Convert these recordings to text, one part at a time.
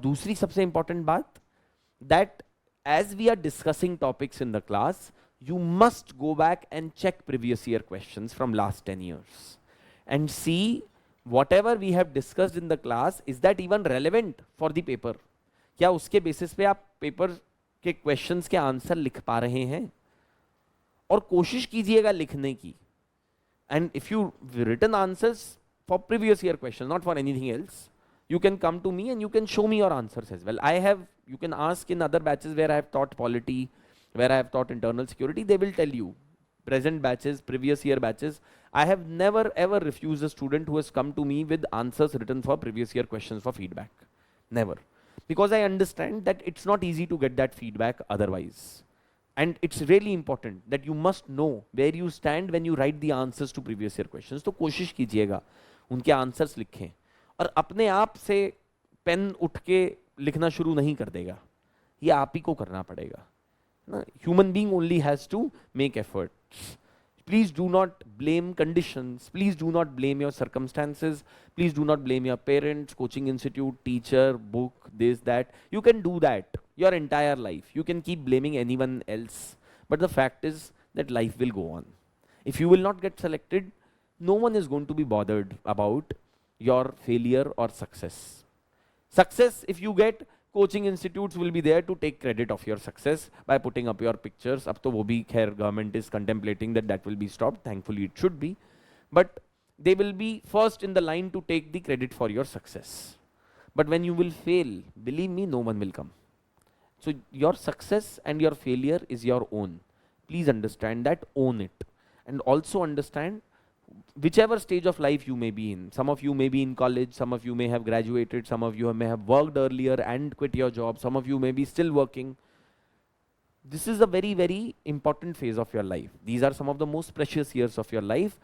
दूसरी सबसे इंपॉर्टेंट बात, that as we are discussing topics in the class, you must go back and check previous year questions from last 10 years and see whatever we have discussed in the class, is that even relevant for the paper? क्या उसके basis पे आप paper के questions के answer लिख पा रहे हैं? और कोशिश कीजिएगा लिखने की. And if you written answers for previous year question, not for anything else, you can come to me and you can show me your answers as well. You can ask in other batches where I have taught polity, where I have taught internal security, they will tell you. Present batches, previous year batches, I have never ever refused a student who has come to me with answers written for previous year questions for feedback. Never. Because I understand that it's not easy to get that feedback otherwise. And it's really important that you must know where you stand when you write the answers to previous year questions. तो कोशिश कीजिएगा उनके answers लिखें, और अपने आप से pen उठ के लिखना शुरू नहीं कर देगा, ये आप ही को करना पड़ेगा ना. Human being only has to make efforts. Please do not blame conditions. Please do not blame your circumstances. Please do not blame your parents, coaching institute, teacher, book, this, that. You can do that your entire life. You can keep blaming anyone else. But the fact is that life will go on. If you will not get selected, no one is going to be bothered about your failure or success. Success, if you get, coaching institutes will be there to take credit of your success by putting up your pictures. अब तो वो भी खैर government is contemplating that will be stopped. Thankfully it should be, but they will be first in the line to take the credit for your success. But when you will fail, believe me, no one will come. So your success and your failure is your own. Please understand that, own it. And also understand whichever stage of life you may be in. Some of you may be in college, some of you may have graduated, some of you may have worked earlier and quit your job, some of you may be still working. This is a very, very important phase of your life. These are some of the most precious years of your life.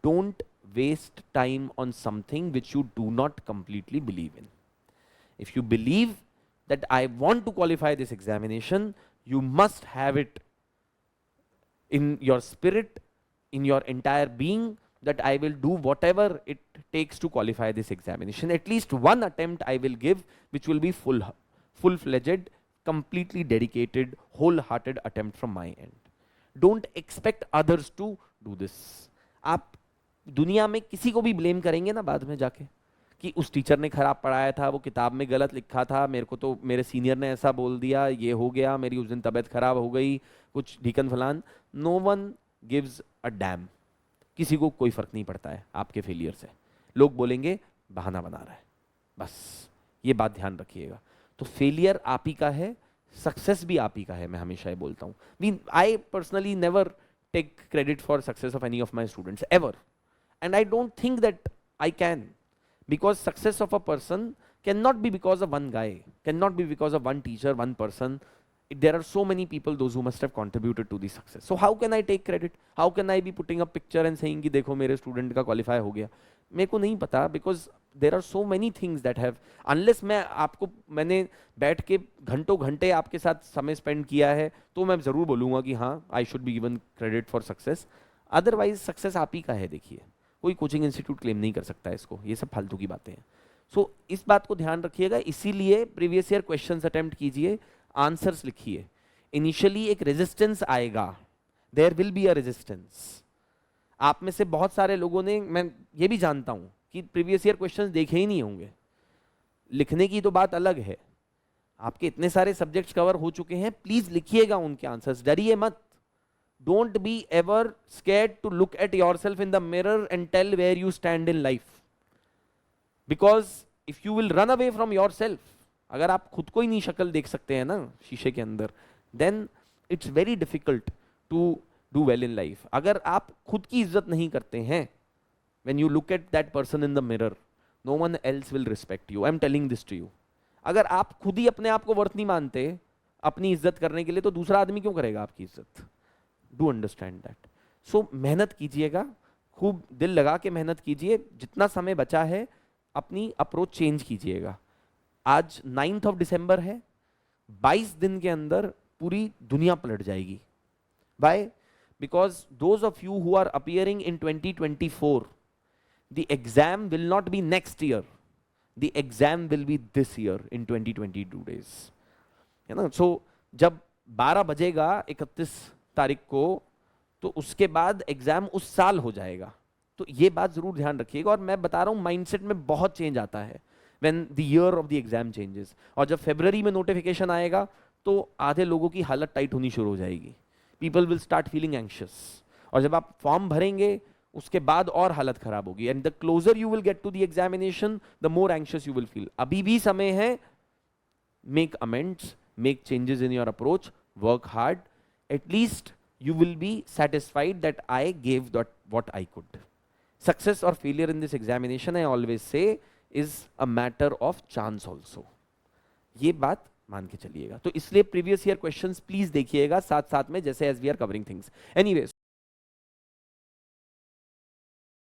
Don't waste time on something which you do not completely believe in. If you believe that I want to qualify this examination, you must have it in your spirit, in your entire being, that I will do whatever it takes to qualify this examination. At least one attempt I will give, which will be full-fledged, completely dedicated, wholehearted attempt from my end. Don't expect others to do this. आप दुनिया में किसी को भी blame करेंगे ना बाद में जाके कि उस टीचर ने खराब पढ़ाया था, वो किताब में गलत लिखा था, मेरे को तो मेरे सीनियर ने ऐसा बोल दिया, ये हो गया, मेरी उस दिन तबीयत खराब हो गई, कुछ ढीकन फलान. No one gives a damn. किसी को कोई फर्क नहीं पड़ता है आपके फेलियर से. लोग बोलेंगे बहाना बना रहा है, बस ये बात ध्यान रखिएगा. तो फेलियर आप ही का है, सक्सेस भी आप ही का है. मैं हमेशा ये बोलता हूँ. I personally never take credit for success of any of my students ever, and I don't think that I can, because success of a person cannot be because of one guy, cannot be because of one teacher, one person. There are so many people, those who must have contributed to the success. So how can I take credit? How can I be putting a picture and saying कि देखो मेरे student का qualify हो गया? मेरे को नहीं पता, because there are so many things that have, unless मैंने बैठ के घंटों घंटे आपके साथ समय स्पेंड किया है तो मैं जरूर बोलूँगा कि हाँ, I should be given credit for success. Otherwise success आप ही का है. देखिए, कोई कोचिंग इंस्टीट्यूट क्लेम नहीं कर सकता है इसको. ये सब फालतू की बातें हैं. सो इस बात को ध्यान रखिएगा. इसीलिए प्रीवियस ईयर क्वेश्चंस अटेम्प्ट कीजिए, आंसर्स लिखिए. इनिशियली एक रेजिस्टेंस आएगा, there will be a resistance. आप में से बहुत सारे लोगों ने, मैं ये भी जानता हूं कि प्रीवियस ईयर क्वेश्चंस देखे ही नहीं होंगे. लिखने की तो बात अलग है. आपके इतने सारे सब्जेक्ट्स कवर हो चुके हैं, प्लीज लिखिएगा उनके आंसर्स. डरिए मत. Don't be ever scared to look at yourself in the mirror and tell where you stand in life. Because if you will run away from yourself, अगर आप खुद को ही नहीं शक्ल देख सकते हैं ना शीशे के अंदर, then it's very difficult to do well in life. अगर आप खुद की इज्जत नहीं करते हैं, when you look at that person in the mirror, no one else will respect you. I'm telling this to you. अगर आप खुद ही अपने आप को वर्थ नहीं मानते अपनी इज्जत करने के लिए, तो दूसरा आदमी क्यों करेगा आपकी इज्जत? Do understand that. सो मेहनत कीजिएगा, खूब दिल लगा के मेहनत कीजिए. जितना समय बचा है अपनी अप्रोच चेंज कीजिएगा. आज 9th of December है. 22 दिन के अंदर पूरी दुनिया पलट जाएगी. Why? Because those of you who are appearing in 2024, the exam will not be next year. the exam will be this year in 2022 days, है ना. सो जब 12 बजेगा 31 तारीख को, तो उसके बाद एग्जाम उस साल हो जाएगा. तो ये बात जरूर ध्यान रखिएगा. और मैं बता रहा हूँ माइंडसेट में बहुत चेंज आता है when the year of the exam changes. और जब फरवरी में नोटिफिकेशन आएगा तो आधे लोगों की हालत टाइट होनी शुरू हो जाएगी. People will start feeling anxious. और जब आप फॉर्म भरेंगे उसके बाद और हालत खराब होगी. And the closer you will get to the examination, the more anxious you will feel. अभी भी समय है. Make amends, make changes in your approach, work hard. At least you will be satisfied that I gave what I could. Success or failure in this examination, I always say, is a matter of chance also. ये बात मान के चलिएगा. तो इसलिए previous year questions please देखिएगा साथ साथ में, जैसे as we are covering things. Anyways,